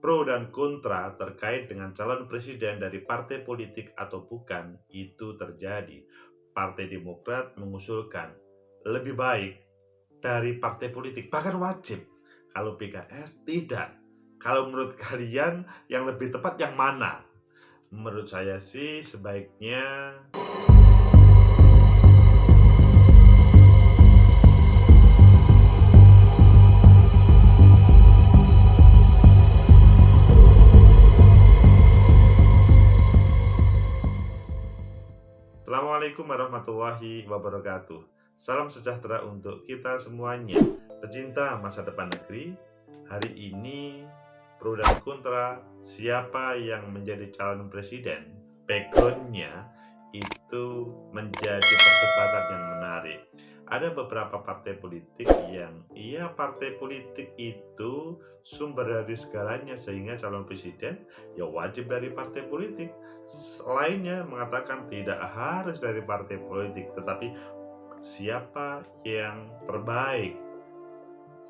pro dan kontra terkait dengan calon presiden dari partai politik atau bukan itu terjadi. Partai Demokrat mengusulkan lebih baik dari partai politik, bahkan wajib. Kalau PKS tidak. Kalau menurut kalian yang lebih tepat yang mana? Menurut saya sih sebaiknya. Assalamualaikum warahmatullahi wabarakatuh. Salam sejahtera untuk kita semuanya. Pecinta masa depan negeri, hari ini pro dan kontra siapa yang menjadi calon presiden. Backgroundnya itu menjadi perdebatan yang menarik. Ada beberapa partai politik yang partai politik itu sumber dari segalanya, sehingga calon presiden ya wajib dari partai politik. Lainnya mengatakan tidak harus dari partai politik, tetapi siapa yang terbaik.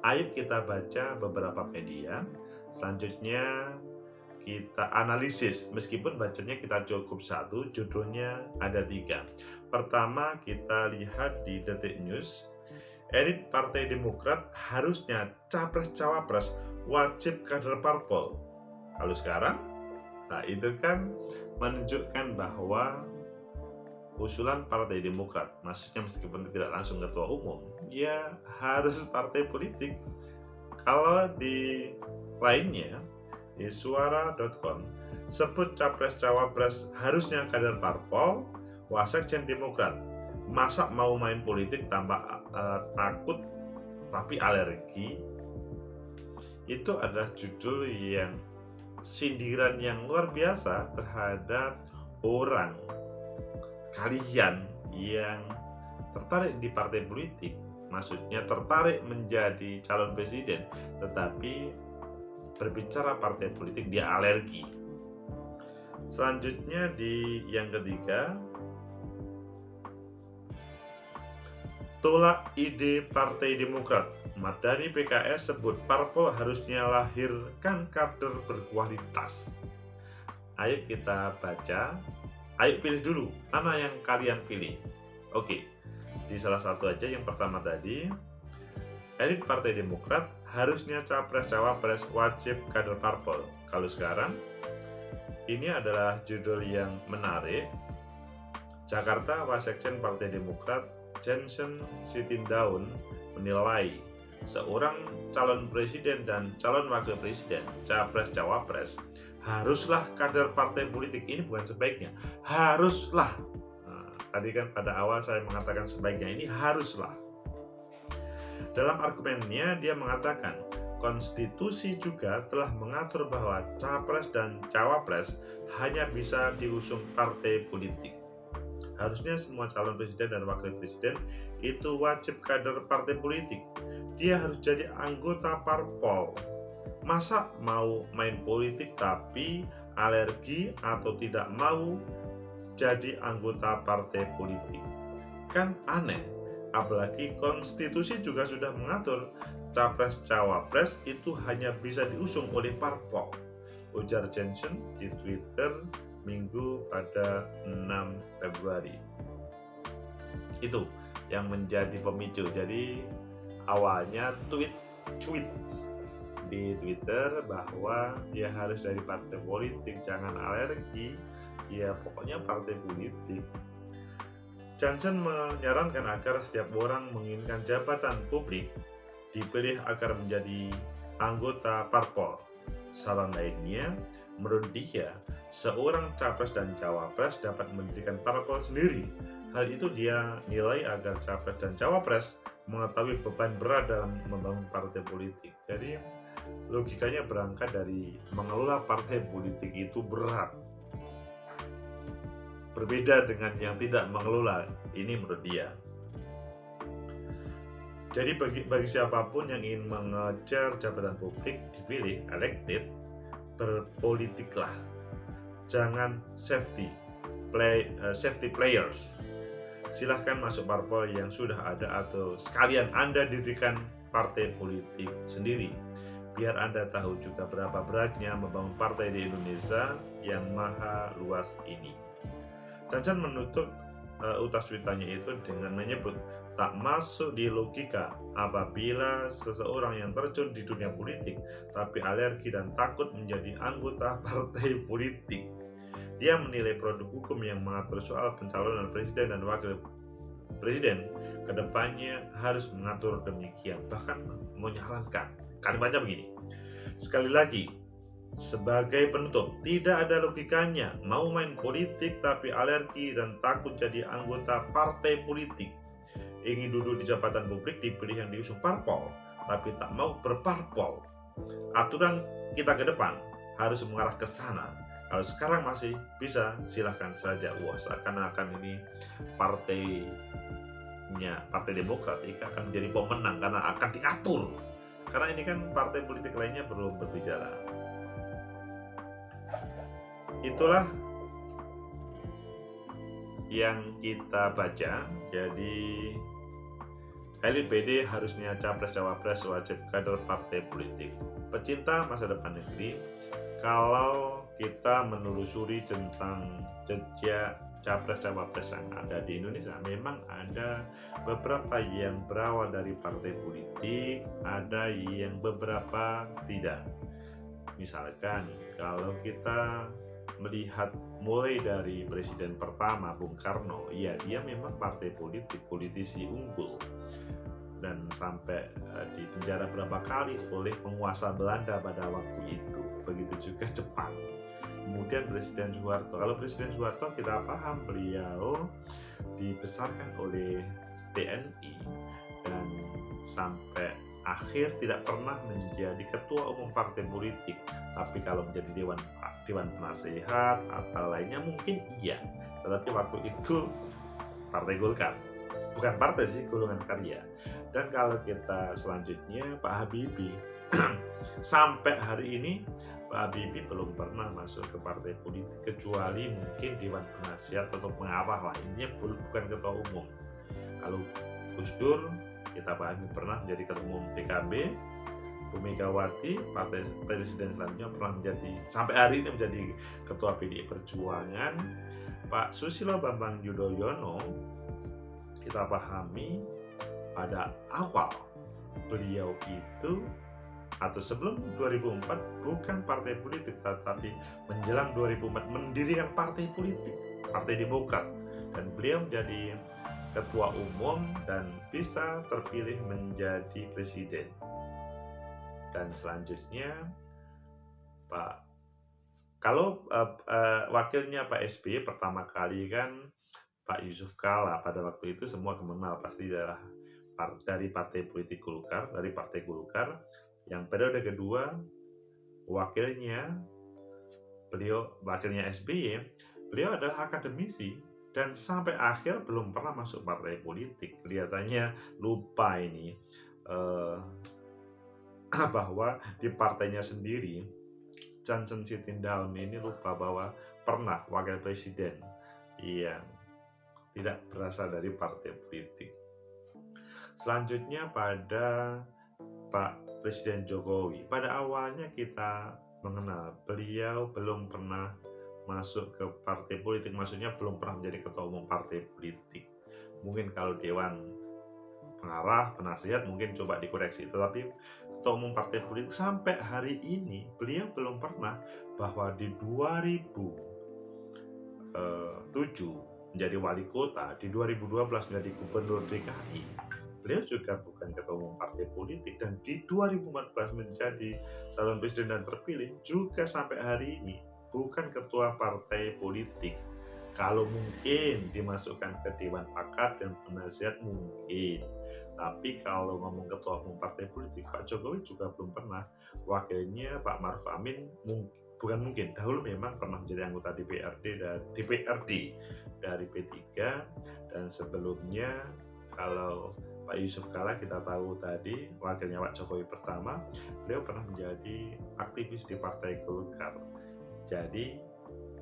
Ayo kita baca beberapa media. Selanjutnya kita analisis, meskipun bacanya kita cukup satu, judulnya ada 3. Pertama, kita lihat di Detik News. Elit Partai Demokrat harusnya capres-cawapres wajib kader parpol. Kalau sekarang, nah itu kan menunjukkan bahwa usulan Partai Demokrat, maksudnya meskipun tidak langsung ketua umum, ya harus partai politik. Kalau di lainnya, di suara.com, sebut capres-cawapres harusnya kader parpol, wasekjen Demokrat. Masa mau main politik tanpa takut tapi alergi? Itu adalah judul yang sindiran yang luar biasa terhadap orang kalian yang tertarik di partai politik, maksudnya tertarik menjadi calon presiden, tetapi berbicara partai politik dia alergi. Selanjutnya di yang ketiga, tolak ide Partai Demokrat. Mardani PKS sebut parpol harusnya lahirkan kader berkualitas. Ayo kita baca. Ayo pilih dulu, mana yang kalian pilih. Oke, di salah satu aja, yang pertama tadi, elit Partai Demokrat harusnya capres-cawapres wajib kader parpol. Kalau sekarang, ini adalah judul yang menarik. Jakarta, Wasekjen Partai Demokrat Johnson Sitindaun menilai seorang calon presiden dan calon wakil presiden, capres-cawapres, haruslah kader partai politik. Ini bukan sebaiknya, haruslah. Nah, tadi kan pada awal saya mengatakan sebaiknya, ini haruslah. Dalam argumennya dia mengatakan, konstitusi juga telah mengatur bahwa capres dan cawapres hanya bisa diusung partai politik. Harusnya semua calon presiden dan wakil presiden itu wajib kader partai politik. Dia harus jadi anggota parpol. Masa mau main politik tapi alergi atau tidak mau jadi anggota partai politik? Kan aneh. Apalagi konstitusi juga sudah mengatur capres-cawapres itu hanya bisa diusung oleh parpol, ujar Johnson di Twitter Minggu pada 6 Februari. Itu yang menjadi pemicu. Jadi awalnya tweet di Twitter bahwa dia harus dari partai politik, jangan alergi, ya pokoknya partai politik. Johnson menyarankan agar setiap orang menginginkan jabatan publik dipilih agar menjadi anggota parpol. Saran lainnya, menurut dia, seorang capres dan cawapres dapat mendirikan parpol sendiri. Hal itu dia nilai agar capres dan cawapres mengetahui beban berat dalam membangun partai politik. Jadi logikanya berangkat dari mengelola partai politik itu berat. Berbeda dengan yang tidak mengelola, ini menurut dia. Jadi bagi siapapun yang ingin mengejar jabatan publik dipilih, elected, berpolitiklah. Jangan safety players. Silahkan masuk parpol yang sudah ada atau sekalian Anda dirikan partai politik sendiri. biar Anda tahu juga berapa beratnya membangun partai di Indonesia yang maha luas ini. Jansen menutup utas tweetannya itu dengan menyebut, tak masuk di logika apabila seseorang yang terjun di dunia politik tapi alergi dan takut menjadi anggota partai politik. Dia menilai produk hukum yang mengatur soal pencalonan presiden dan wakil presiden kedepannya harus mengatur demikian. Bahkan menyarankan, kalimatnya begini, sekali lagi, sebagai penutup, tidak ada logikanya mau main politik tapi alergi dan takut jadi anggota partai politik. Ingin duduk di jabatan publik dipilih yang diusung parpol, tapi tak mau berparpol. Aturan kita ke depan harus mengarah ke sana. Kalau sekarang masih bisa, silahkan saja. Wah, seakan-akan ini Partai Demokrat ini akan menjadi pemenang karena akan diatur. Karena ini kan partai politik lainnya belum berbicara. Itulah yang kita baca. Jadi elit PD harusnya capres-cawapres wajib kader partai politik. Pecinta masa depan negeri, kalau kita menelusuri tentang jejak capres-cawapres yang ada di Indonesia, memang ada beberapa yang berawal dari partai politik, ada yang beberapa tidak. Misalkan kalau kita melihat mulai dari presiden pertama Bung Karno, ya dia memang partai politik, politisi unggul, dan sampai di penjara berapa kali oleh penguasa Belanda pada waktu itu. Begitu juga Jepang. Kemudian Presiden Soeharto. Kalau Presiden Soeharto kita paham beliau dibesarkan oleh TNI dan sampai akhir tidak pernah menjadi ketua umum partai politik. Tapi kalau menjadi dewan penasehat atau lainnya mungkin iya. Tetapi waktu itu Partai Golkar, bukan partai sih, golongan karya. Dan kalau kita selanjutnya Pak Habibie, sampai hari ini Pak Habibie belum pernah masuk ke partai politik kecuali mungkin dewan penasihat atau pengarah lainnya, bukan ketua umum. Kalau Gus Dur, kita pahami pernah menjadi ketua umum PKB. Bu Megawati, partai presiden selanjutnya pernah menjadi, sampai hari ini menjadi ketua PDI Perjuangan. Pak Susilo Bambang Yudhoyono, kita pahami pada awal beliau itu atau sebelum 2004 bukan partai politik, tetapi menjelang 2004 mendirikan partai politik, Partai Demokrat, dan beliau menjadi ketua umum dan bisa terpilih menjadi presiden. Dan selanjutnya kalau wakilnya Pak SBY pertama kali kan Pak Yusuf Kala, pada waktu itu semua mengenal pasti adalah dari Partai Politik Golkar, dari Partai Golkar. Yang periode kedua wakilnya SBY, beliau adalah akademisi dan sampai akhir belum pernah masuk partai politik. Kelihatannya lupa ini bahwa di partainya sendiri, Johnson Sitindaun ini lupa bahwa pernah wakil presiden yang tidak berasal dari partai politik. Selanjutnya pada Pak Presiden Jokowi, pada awalnya kita mengenal beliau belum pernah masuk ke partai politik, maksudnya belum pernah menjadi ketua umum partai politik. Mungkin kalau dewan pengarah, penasihat mungkin coba dikoreksi, tetapi ketua umum partai politik sampai hari ini beliau belum pernah. Bahwa di 2007 menjadi wali kota, di 2012 menjadi gubernur DKI, beliau juga bukan ketua umum partai politik, dan di 2014 menjadi calon presiden dan terpilih juga sampai hari ini bukan ketua partai politik. Kalau mungkin dimasukkan ke dewan pakar dan penasihat mungkin, tapi kalau ngomong ketua umum partai politik, Pak Jokowi juga belum pernah. Wakilnya Pak Maruf Amin dahulu memang pernah menjadi anggota DPRD dari P3, dan sebelumnya kalau Pak Yusuf Kala kita tahu tadi, wakilnya Pak Jokowi pertama, beliau pernah menjadi aktivis di Partai Golkar. Jadi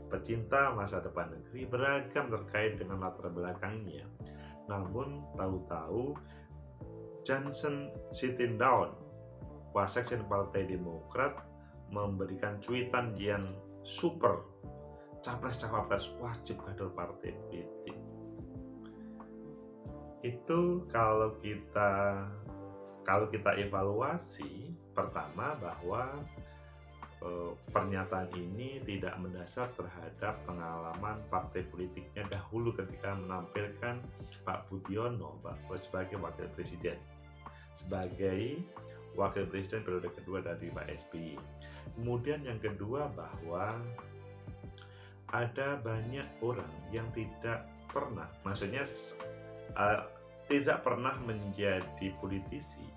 pecinta masa depan negeri beragam terkait dengan latar belakangnya. Namun tahu-tahu Johnson Sitindaun Wasekjen Partai Demokrat memberikan cuitan yang super, capres-cawapres wajib kader partai politik. Itu kalau kita evaluasi, pertama bahwa pernyataan ini tidak mendasar terhadap pengalaman partai politiknya dahulu ketika menampilkan Pak Budiono sebagai wakil presiden, sebagai wakil presiden periode kedua dari Pak SBY. Kemudian yang kedua bahwa ada banyak orang yang tidak pernah, maksudnya tidak pernah menjadi politisi,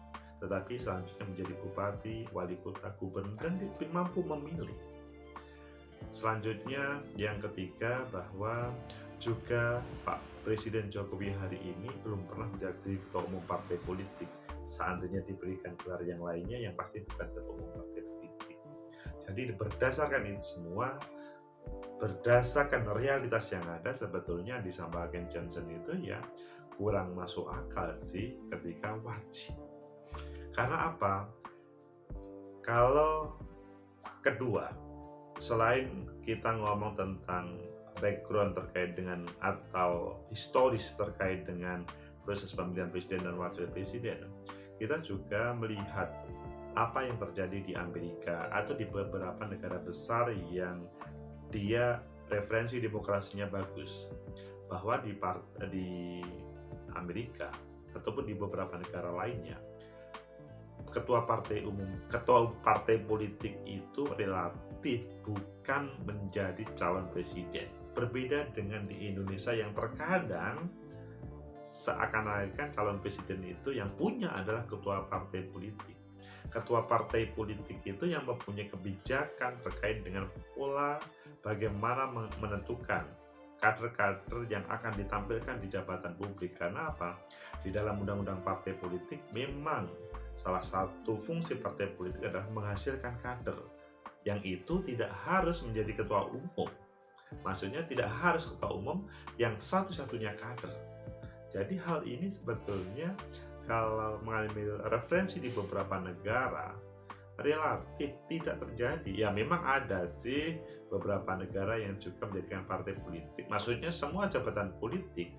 tetapi selanjutnya menjadi bupati, wali kota, gubernur, dan mampu memilih. Selanjutnya yang ketiga bahwa juga Pak Presiden Jokowi hari ini belum pernah menjadi ketua umum partai politik. Seandainya diberikan gelar yang lainnya, yang pasti bukan ketua umum partai politik. Jadi berdasarkan itu semua, berdasarkan realitas yang ada, sebetulnya disampaikan Johnson itu ya kurang masuk akal sih ketika wajib. Karena apa? Kalau kedua, selain kita ngomong tentang background terkait dengan atau historis terkait dengan proses pemilihan presiden dan wakil presiden, kita juga melihat apa yang terjadi di Amerika atau di beberapa negara besar yang dia referensi demokrasinya bagus, bahwa di Amerika ataupun di beberapa negara lainnya, ketua partai politik itu relatif bukan menjadi calon presiden. Berbeda dengan di Indonesia yang terkadang seakan-akan calon presiden itu yang punya adalah ketua partai politik. Ketua partai politik itu yang mempunyai kebijakan terkait dengan pola bagaimana menentukan kader-kader yang akan ditampilkan di jabatan publik. Karena apa? Di dalam undang-undang partai politik memang salah satu fungsi partai politik adalah menghasilkan kader, yang itu tidak harus menjadi ketua umum. Maksudnya tidak harus ketua umum yang satu-satunya kader. Jadi hal ini sebetulnya kalau mengalami referensi di beberapa negara relatif tidak terjadi. Ya memang ada sih beberapa negara yang juga menjadikan partai politik, maksudnya semua jabatan politik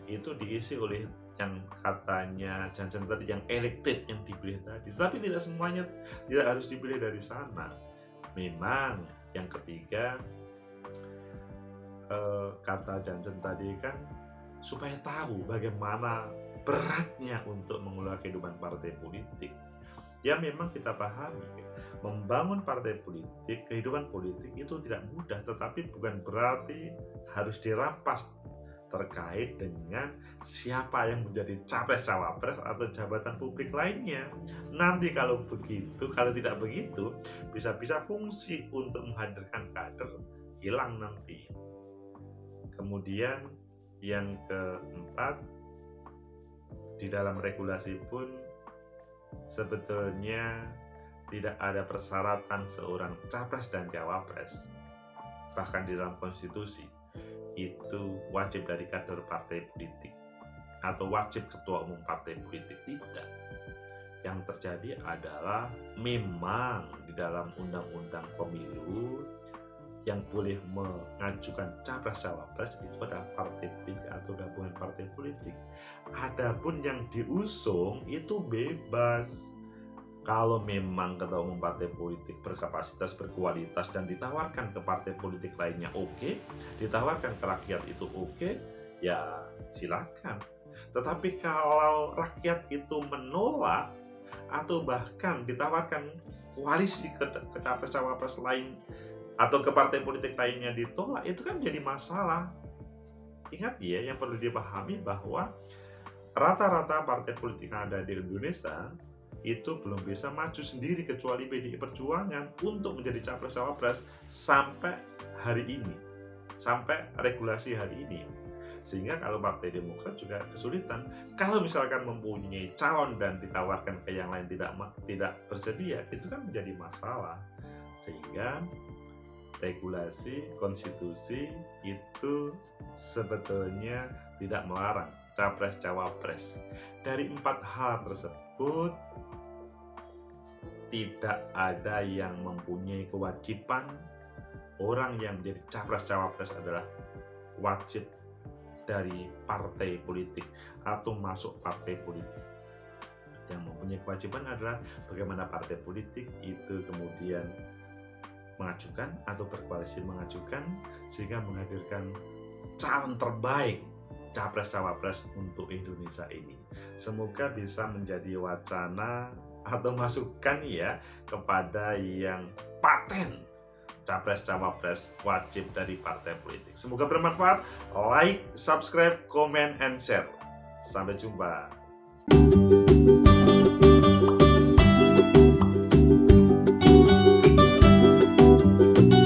itu diisi oleh yang katanya Johnson tadi, yang elected, yang dipilih tadi. Tapi tidak semuanya, tidak harus dipilih dari sana. Memang yang ketiga, kata Johnson tadi kan supaya tahu bagaimana beratnya untuk mengelola kehidupan partai politik. Ya memang kita pahami, membangun partai politik, kehidupan politik itu tidak mudah, tetapi bukan berarti harus dirampas terkait dengan siapa yang menjadi capres-cawapres atau jabatan publik lainnya. Nanti kalau tidak begitu, bisa-bisa fungsi untuk menghadirkan kader hilang nanti. Kemudian yang keempat, di dalam regulasi pun sebetulnya tidak ada persyaratan seorang capres dan cawapres. Bahkan di dalam konstitusi itu wajib dari kader partai politik atau wajib ketua umum partai politik, tidak. Yang terjadi adalah memang di dalam undang-undang pemilu yang boleh mengajukan capres-cawapres itu adalah partai politik atau gabungan partai politik. Adapun yang diusung itu bebas. Kalau memang ketua umum partai politik berkapasitas, berkualitas, dan ditawarkan ke partai politik lainnya, oke. Ditawarkan ke rakyat itu oke, ya silakan. Tetapi kalau rakyat itu menolak atau bahkan ditawarkan koalisi ke capres-cawapres lain atau ke partai politik lainnya ditolak, itu kan jadi masalah. Ingat ya, yang perlu dipahami bahwa rata-rata partai politik yang ada di Indonesia itu belum bisa maju sendiri kecuali PDI Perjuangan untuk menjadi capres-cawapres sampai hari ini, sampai regulasi hari ini. Sehingga kalau Partai Demokrat juga kesulitan, kalau misalkan mempunyai calon dan ditawarkan ke yang lain tidak bersedia, itu kan menjadi masalah. Sehingga regulasi konstitusi itu sebetulnya tidak melarang capres-cawapres. Dari 4 hal tersebut, tidak ada yang mempunyai kewajiban. Orang yang menjadi capres-cawapres adalah wajib dari partai politik atau masuk partai politik. Yang mempunyai kewajiban adalah bagaimana partai politik itu kemudian mengajukan atau berkoalisi mengajukan sehingga menghadirkan calon terbaik capres-cawapres untuk Indonesia ini. Semoga bisa menjadi wacana atau masukan ya kepada yang paten capres-cawapres wajib dari partai politik. Semoga bermanfaat. Like, subscribe, comment, and share. Sampai jumpa.